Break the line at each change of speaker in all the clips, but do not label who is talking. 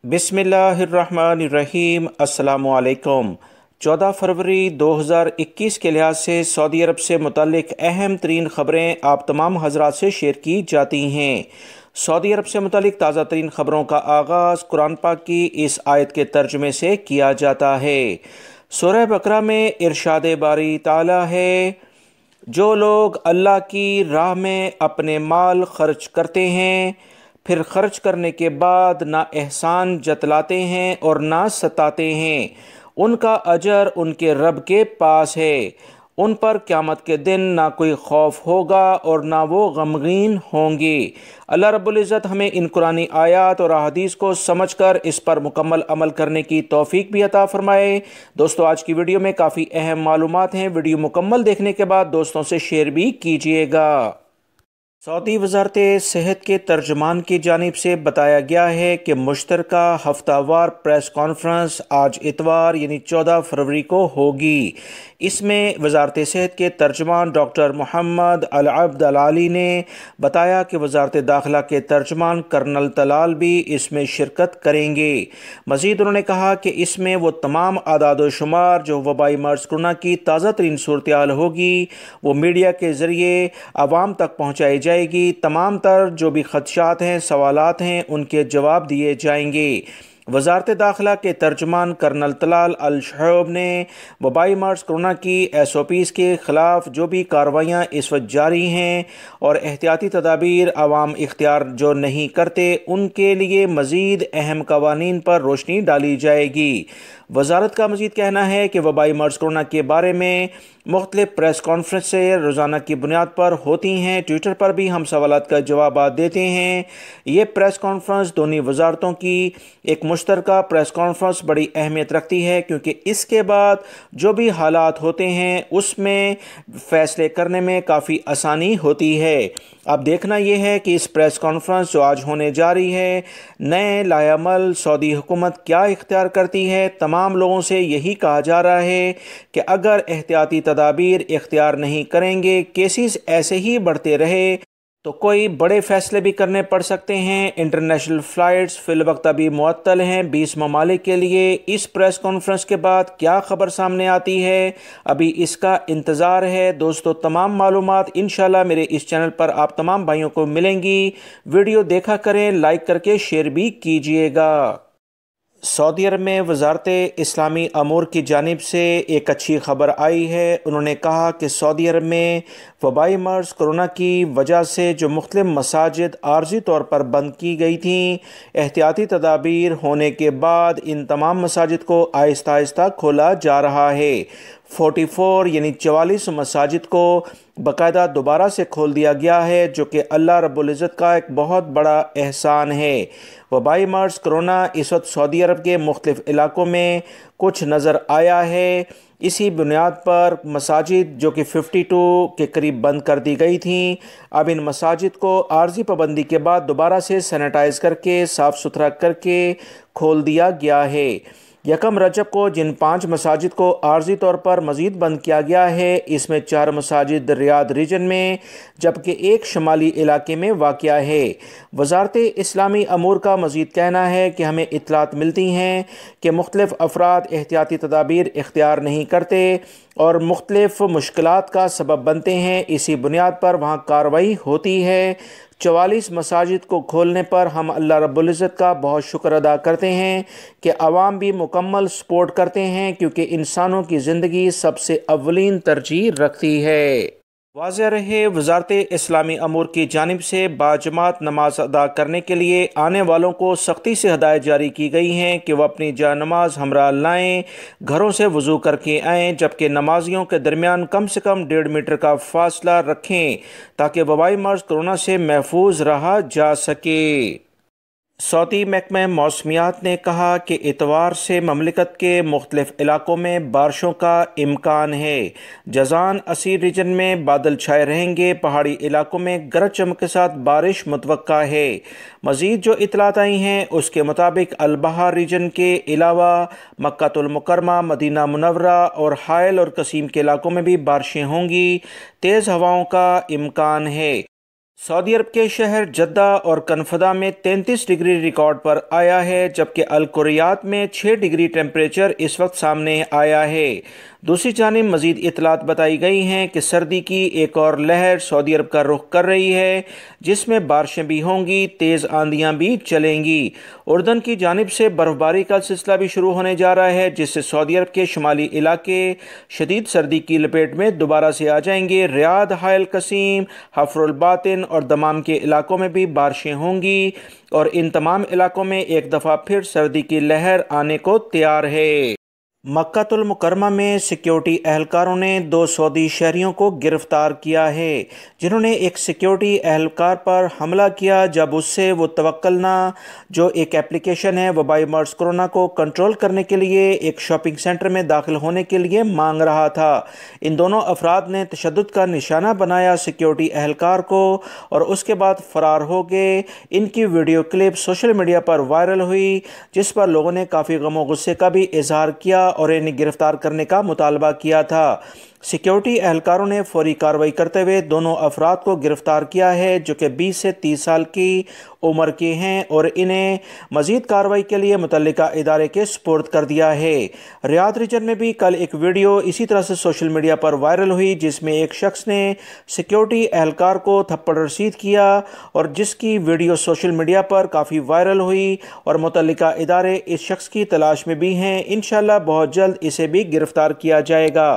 बिस्मिल्लाहिर्रहमानिर्रहीम। अस्सलामुअलैकुम। 14 फरवरी 2021 के लिहाज से सऊदी अरब से मुतल्लिक अहम तरीन ख़बरें आप तमाम हज़रात से शेयर की जाती हैं। सऊदी अरब से मुतल्लिक ताज़ा तरीन ख़बरों का आगाज़ कुरान पाक की इस आयत के तर्जुमे से किया जाता है। सूरह बकरा में इरशाद बारी ताला है, जो लोग अल्लाह की राह में अपने माल खर्च करते हैं, फिर खर्च करने के बाद ना एहसान जतलाते हैं और ना सताते हैं, उनका अजर उनके रब के पास है। उन पर क़यामत के दिन ना कोई खौफ होगा और ना वो गमगीन होंगे। अल्लाह रब्बुल इज़्ज़त हमें इन कुरानी आयात और अहादीस को समझकर इस पर मुकम्मल अमल करने की तौफीक भी अता फरमाए। दोस्तों, आज की वीडियो में काफ़ी अहम मालूमात हैं। वीडियो मुकम्मल देखने के बाद दोस्तों से शेयर भी कीजिएगा। सऊदी वज़ारत सेहत के तर्जुमान की जानिब से बताया गया है कि मुश्तरका हफ्तावार प्रेस कॉन्फ्रेंस आज इतवार यानी 14 फरवरी को होगी। इसमें वज़ारत सेहत के तर्जुमान डॉक्टर मोहम्मद अल अब्द अल आली ने बताया कि वज़ारत दाखिला के तर्जुमान कर्नल तलाल भी इसमें शिरकत करेंगे। मज़ीद उन्होंने कहा कि इसमें वो तमाम आदाद व शुमार जो वबाई मर्ज़ कोरोना की ताज़ा तरीन सूरत हाल होगी वो मीडिया के ज़रिए आवाम तक पहुँचाई जाएगी। तमाम तर जो भी खदशात हैं, सवालात हैं, उनके जवाब दिए जाएंगे। वज़ारत दाखिला के तर्जुमान कर्नल तलाल अल शहूब ने वबाई मर्ज़ कोरोना की SOPs के ख़िलाफ़ जो भी कार्रवाइयाँ इस वक्त जारी हैं और एहतियाती तदाबीर आवाम इख्तियार जो नहीं करते उनके लिए मज़ीद अहम कवानीन पर रोशनी डाली जाएगी। वज़ारत का मज़ीद कहना है कि वबाई मर्ज़ कोरोना के बारे में मुख्तलिफ़ प्रेस कॉन्फ्रेंसें रोज़ाना की बुनियाद पर होती हैं। ट्विटर पर भी हम सवालात का जवाब देते हैं। ये प्रेस कॉन्फ्रेंस दोनों वज़ारतों की एक मुश्तरका प्रेस कॉन्फ्रेंस बड़ी अहमियत रखती है, क्योंकि इसके बाद जो भी हालात होते हैं उसमें फ़ैसले करने में काफ़ी आसानी होती है। अब देखना यह है कि इस प्रेस कॉन्फ्रेंस जो आज होने जा रही है, नए लायामल सऊदी हुकूमत क्या इख्तियार करती है। तमाम लोगों से यही कहा जा रहा है कि अगर एहतियाती तदाबीर इख्तियार नहीं करेंगे, केसेस ऐसे ही बढ़ते रहे तो कोई बड़े फैसले भी करने पड़ सकते हैं। इंटरनेशनल फ़्लाइट्स फ़िलवक्त अभी मुअत्तल हैं 20 ममालिक के लिए। इस प्रेस कॉन्फ्रेंस के बाद क्या ख़बर सामने आती है, अभी इसका इंतज़ार है। दोस्तों, तमाम मालूमात इंशाल्लाह मेरे इस चैनल पर आप तमाम भाइयों को मिलेंगी। वीडियो देखा करें, लाइक करके शेयर भी कीजिएगा। सऊदी अरब में वज़ारत इस्लामी अमूर की जानिब से एक अच्छी ख़बर आई है। उन्होंने कहा कि सऊदी अरब में वबाई मर्ज़ कोरोना की वजह से जो मुख्तलिफ़ मसाजिद आर्जी तौर पर बंद की गई थीं, एहतियाती तदाबीर होने के बाद इन तमाम मसाजिद को आहिस्ता आहिस्ता खोला जा रहा है। 44 यानी 44 मसाजिद को बाकायदा दोबारा से खोल दिया गया है, जो कि अल्लाह रब्बुल इज़्ज़त का एक बहुत बड़ा एहसान है। वबाई मर्ज़ कोरोना इस वक्त सऊदी अरब के मुख्तलिफ़ इलाकों में कुछ नज़र आया है। इसी बुनियाद पर मसाजिद जो कि 52 के करीब बंद कर दी गई थीं, अब इन मसाजिद को आर्जी पाबंदी के बाद दोबारा से सैनिटाइज़ करके साफ़ सुथरा करके खोल दिया गया है। यकम रजब को जिन 5 मसाजिद को आर्जी तौर पर मज़ीद बंद किया गया है, इसमें 4 मसाजिद रियाद रीजन में जबकि एक शमाली इलाके में वाक़या है। वज़ारत इस्लामी अमूर का मज़ीद कहना है कि हमें इत्तलात मिलती हैं कि मुख्तलिफ़ अफराद एहतियाती तदाबीर इख्तियार नहीं करते और मुख्तलिफ़ मुश्किलात का सबब बनते हैं। इसी बुनियाद पर वहाँ कार्रवाई होती है। 44 मसाजिद को खोलने पर हम अल्लाह रब्बुल इज़्ज़त का बहुत शुक्र अदा करते हैं कि आवाम भी मुकम्मल सपोर्ट करते हैं, क्योंकि इंसानों की ज़िंदगी सबसे अव्वलीन तरजीह रखती है। वाज़ेह रहे, वज़ारत इस्लामी अमूर की जानिब से बाजमात नमाज अदा करने के लिए आने वालों को सख्ती से हदायत जारी की गई हैं कि वह अपनी जानमाज हमरा लाएँ, घरों से वज़ू करके आएँ, जबकि नमाजियों के दरमियान कम से कम 1.5 मीटर का फासला रखें ताकि वबाई मर्ज़ कोरोना से महफूज रहा जा सके। सऊदी महकमा मौसमियात ने कहा कि इतवार से ममलिकत के मुख्तलिफ़ इलाकों में बारिशों का इम्कान है। जज़ान असीर रीजन में बादल छाए रहेंगे, पहाड़ी इलाकों में गरज चमक के साथ बारिश मुतवक्का है। मज़ीद जो इतलात आई हैं उसके मुताबिक अलबहार रीजन के अलावा मक्कातुल मुकरमा, मदीना मुनव्वरा और हायल और कसीम के इलाकों में भी बारिशें होंगी। तेज़ हवाओं का इम्कान है। सऊदी अरब के शहर जद्दा और कनफदा में 33 डिग्री रिकॉर्ड पर आया है, जबकि अल कुरैयात में 6 डिग्री टेम्परेचर इस वक्त सामने आया है। दूसरी जानिब मज़ीद इतलात बताई गई हैं कि सर्दी की एक और लहर सऊदी अरब का रुख कर रही है, जिसमें बारिशें भी होंगी, तेज़ आंधियाँ भी चलेंगी। उर्दन की जानिब से बर्फबारी का सिलसिला भी शुरू होने जा रहा है, जिससे सऊदी अरब के शुमाली इलाके शदीद सर्दी की लपेट में दोबारा से आ जाएंगे। रियाद, हायल कसीम, हफरुल बातिन और दमाम के इलाकों में भी बारिशें होंगी और इन तमाम इलाकों में एक दफ़ा फिर सर्दी की लहर आने को तैयार है। मक्कातुल मुकरमा में सिक्योरिटी एहलकारों ने 2 सऊदी शहरियों को गिरफ्तार किया है, जिन्होंने एक सिक्योरिटी एहलकार पर हमला किया जब उससे वो तवक्कलना, जो एक एप्लीकेशन है वबाई मर्स कोरोना को कंट्रोल करने के लिए, एक शॉपिंग सेंटर में दाखिल होने के लिए मांग रहा था। इन दोनों अफराद ने तशद्दुद का निशाना बनाया सिक्योरिटी एहलकार को और उसके बाद फरार हो गए। इनकी वीडियो क्लिप सोशल मीडिया पर वायरल हुई, जिस पर लोगों ने काफ़ी गम और गुस्से का भी इजहार किया और इन्हें गिरफ्तार करने का मुतालबा किया था। सिक्योरिटी एहलकारों ने फौरी कार्रवाई करते हुए दोनों अफराद को गिरफ्तार किया है, जो कि 20 से 30 साल की उम्र के हैं, और इन्हें मजीद कार्रवाई के लिए मुतल्लिका इदारे के सुपुर्द कर दिया है। रियाद रीजन में भी कल एक वीडियो इसी तरह से सोशल मीडिया पर वायरल हुई, जिसमें एक शख्स ने सिक्योरिटी एहलकार को थप्पड़ रसीद किया और जिसकी वीडियो सोशल मीडिया पर काफ़ी वायरल हुई और मुतल्लिका इदारे इस शख्स की तलाश में भी हैं। इंशाअल्लाह बहुत जल्द इसे भी गिरफ्तार किया जाएगा।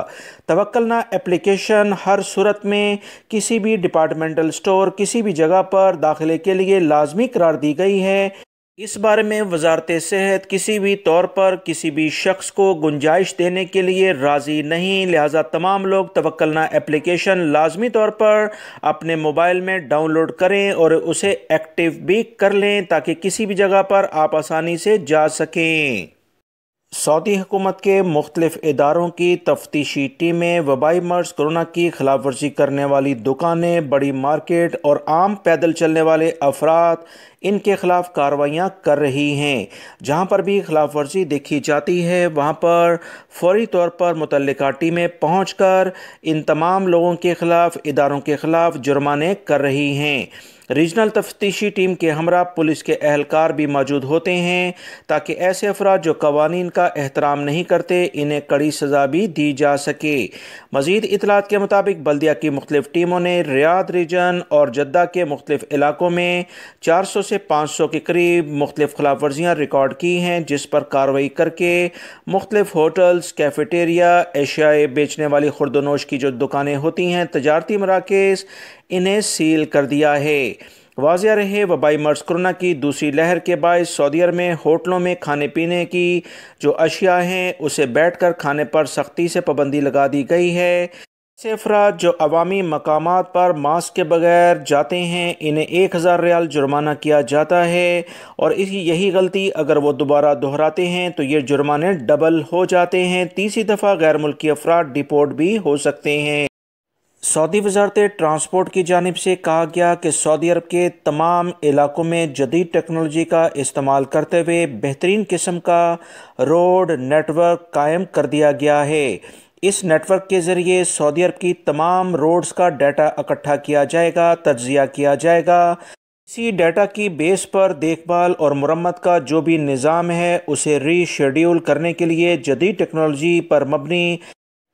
तवक्कलना एप्लीकेशन हर सूरत में किसी भी डिपार्टमेंटल स्टोर, किसी भी जगह पर दाखिले के लिए लाजमी करार दी गई है। इस बारे में वजारत सेहत किसी भी तौर पर किसी भी शख्स को गुंजाइश देने के लिए राज़ी नहीं, लिहाजा तमाम लोग तवक्कलना एप्लीकेशन लाजमी तौर पर अपने मोबाइल में डाउनलोड करें और उसे एक्टिव भी कर लें ताकि किसी भी जगह पर आप आसानी से जा सकें। सऊदी हुकूमत के मुख्तलिफ इदारों की तफ्तीशी टीमें वबाई मर्स कोरोना की खिलाफ वर्जी करने वाली दुकानें, बड़ी मार्केट और आम पैदल चलने वाले अफराद, इनके खिलाफ कार्रवाइयाँ कर रही हैं। जहाँ पर भी खिलाफ वर्जी देखी जाती है वहाँ पर फौरी तौर पर मुतल्लिका टीमें पहुँचकर इन तमाम लोगों के खिलाफ, इदारों के खिलाफ जुर्माने कर रही हैं। रीजनल तफ्तीशी टीम के हमरा पुलिस के एहलकार भी मौजूद होते हैं ताकि ऐसे अफराद जो कवानीन का एहतराम नहीं करते, इन्हें कड़ी सज़ा भी दी जा सके। मज़ीद इतलात के मुताबिक बल्दिया की मुख्तलिफ टीमों ने रियाद रीजन और जद्दा के मुख्तलिफ इलाकों में 400 से 500 के करीब मुख्तलिफ खिलाफ वर्जियाँ रिकॉर्ड की हैं, जिस पर कार्रवाई करके मुख्तलिफ होटल्स, कैफेटेरिया, एशियाए बेचने वाली खुर्दनोश की जो दुकानें होती हैं, तजारती मराकज़, इन्हें सील कर दिया है। वाज़िया रहे वबाई मर्स कोरोना की दूसरी लहर के बायस सऊदी अरब में होटलों में खाने पीने की जो अशिया हैं उसे बैठकर खाने पर सख्ती से पाबंदी लगा दी गई है। ऐसे अफराद जो अवामी मकामात पर मास्क के बगैर जाते हैं, इन्हें 1000 रियाल जुर्माना किया जाता है और यही गलती अगर वो दोबारा दोहराते हैं तो ये जुर्माने डबल हो जाते हैं। तीसरी दफ़ा गैर मुल्की अफराद डिपोर्ट भी हो सकते हैं। सऊदी वजारत ट्रांसपोर्ट की जानिब से कहा गया कि सऊदी अरब के तमाम इलाकों में जदीद टेक्नोलॉजी का इस्तेमाल करते हुए बेहतरीन किस्म का रोड नेटवर्क कायम कर दिया गया है। इस नेटवर्क के ज़रिए सऊदी अरब की तमाम रोड्स का डाटा इकट्ठा किया जाएगा, तज्जिया किया जाएगा। इसी डाटा की बेस पर देखभाल और मुरम्मत का जो भी निज़ाम है उसे रीशेड्यूल करने के लिए जदीद टेक्नोलॉजी पर मबनी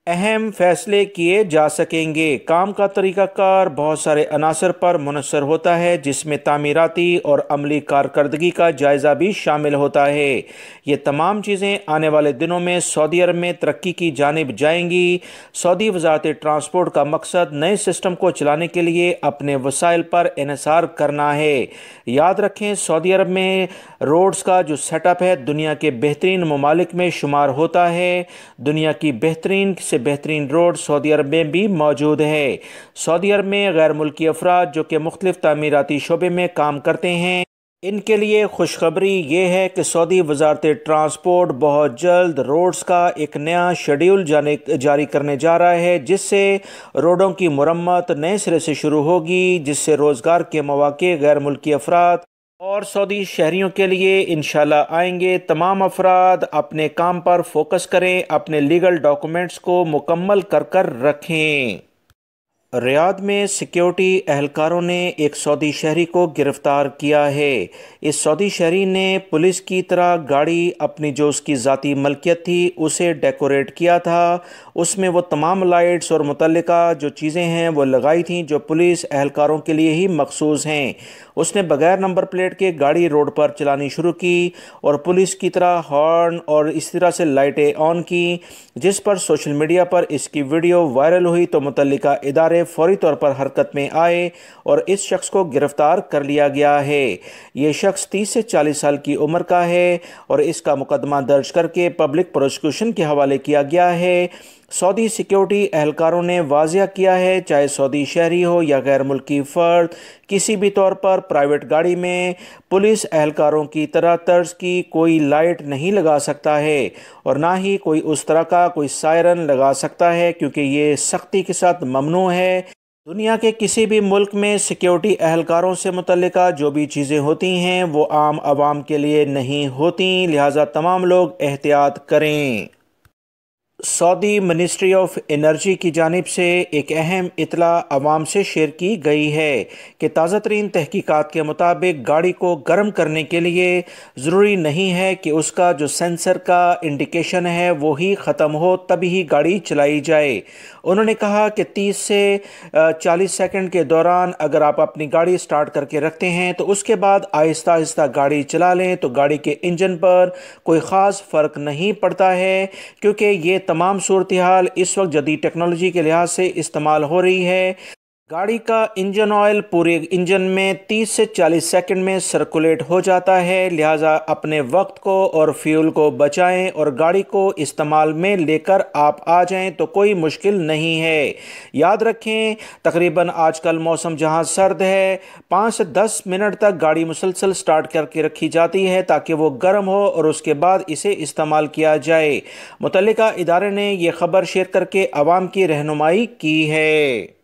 अहम फैसले किए जा सकेंगे। काम का तरीक़ाकार बहुत सारे अनासर पर मुनहसर होता है, जिसमें तामीराती और अमली कारकर्दगी का जायज़ा भी शामिल होता है। ये तमाम चीज़ें आने वाले दिनों में सऊदी अरब में तरक्की की जानिब जाएंगी। सऊदी वजारत ट्रांसपोर्ट का मकसद नए सिस्टम को चलाने के लिए अपने वसाइल पर इन्हिसार करना है। याद रखें, सऊदी अरब में रोड्स का जो सेटअप है दुनिया के बेहतरीन ममालिक में शुमार होता है। दुनिया की बेहतरीन से बेहतरीन रोड सऊदी अरब में भी मौजूद है। सऊदी अरब में गैर मुल्की अफराद जो कि मुख्तलिफ तामीराती शोबे में काम करते हैं, इनके लिए खुशखबरी ये है कि सऊदी वजारत ट्रांसपोर्ट बहुत जल्द रोड्स का एक नया शेड्यूल जारी करने जा रहा है, जिससे रोडों की मुरम्मत नए सिरे से शुरू होगी, जिससे रोज़गार के मौके गैर मुल्की अफराद और सऊदी शहरियों के लिए इंशाल्लाह आएंगे। तमाम अफराद अपने काम पर फोकस करें, अपने लीगल डॉक्यूमेंट्स को मुकम्मल कर रखें। ریاض میں سیکیورٹی اہلکاروں نے ایک سعودی شہری کو گرفتار کیا ہے۔ اس سعودی شہری نے پولیس کی طرح گاڑی اپنی جو اس کی ذاتی ملکیت تھی اسے ڈیکوریٹ کیا تھا۔ اس میں وہ تمام لائٹس اور متعلقہ جو چیزیں ہیں وہ لگائی تھیں جو پولیس اہلکاروں کے لیے ہی مخصوص ہیں۔ اس نے بغیر نمبر پلیٹ کے گاڑی روڈ پر چلانی شروع کی اور پولیس کی طرح ہارن اور اس طرح سے لائٹیں آن کی، جس پر سوشل میڈیا پر اس کی ویڈیو وائرل ہوئی تو متعلقہ ادارے فوری طور پر حرکت میں آئے اور اس شخص کو گرفتار کر لیا گیا ہے۔ یہ شخص 30 سے 40 سال کی عمر کا ہے اور اس کا مقدمہ درج کر کے پبلک پروسیکیوشن کے حوالے کیا گیا ہے۔ سعودی سیکیورٹی اہلکاروں نے واضح کیا ہے چاہے سعودی شہری ہو یا غیر ملکی فرد کسی بھی طور پر پرائیویٹ گاڑی میں پولیس اہلکاروں کی طرح طرز کی کوئی لائٹ نہیں لگا سکتا ہے اور نہ ہی کوئی اس طرح کا کوئی سائرن لگا سکتا ہے، کیونکہ یہ سختی کے ساتھ ممنوع ہے۔ دنیا کے کسی بھی ملک میں سیکیورٹی اہلکاروں سے متعلقہ جو بھی چیزیں ہوتی ہیں وہ عام عوام کے لیے نہیں ہوتی، لہٰذا تمام لوگ احتیاط کریں۔ سعودی منسٹری آف انرجی کی جانب سے ایک اہم اطلاع عوام سے شیئر کی گئی ہے کہ تازہ ترین تحقیقات کے مطابق گاڑی کو گرم کرنے کے لیے ضروری نہیں ہے کہ اس کا جو سینسر کا انڈیکیشن ہے وہی ختم ہو تبھی ہی گاڑی چلائی جائے۔ انہوں نے کہا کہ 30 سے 40 سیکنڈ کے دوران اگر آپ اپنی گاڑی سٹارٹ کر کے رکھتے ہیں تو اس کے بعد آہستہ آہستہ گاڑی چلا لیں تو گاڑی کے انجن پر کوئی خاص فرق نہیں پڑتا ہے، کیونکہ یہ تمام صورتحال اس وقت جدید ٹیکنالوجی کے لحاظ سے استعمال ہو رہی ہے۔ گاڑی کا انجن آئل پورے انجن میں 30 سے 40 سیکنڈ میں سرکولیٹ ہو جاتا ہے، لہٰذا اپنے وقت کو اور فیول کو بچائیں اور گاڑی کو استعمال میں لے کر آپ آ جائیں تو کوئی مشکل نہیں ہے۔ یاد رکھیں تقریباً آج کل موسم جہاں سرد ہے 5 سے 10 منٹ تک گاڑی مسلسل سٹارٹ کر کے رکھی جاتی ہے تاکہ وہ گرم ہو اور اس کے بعد اسے استعمال کیا جائے۔ متعلقہ ادارے نے یہ خبر شیئر کر کے عوام کی رہنمائی کی ہے۔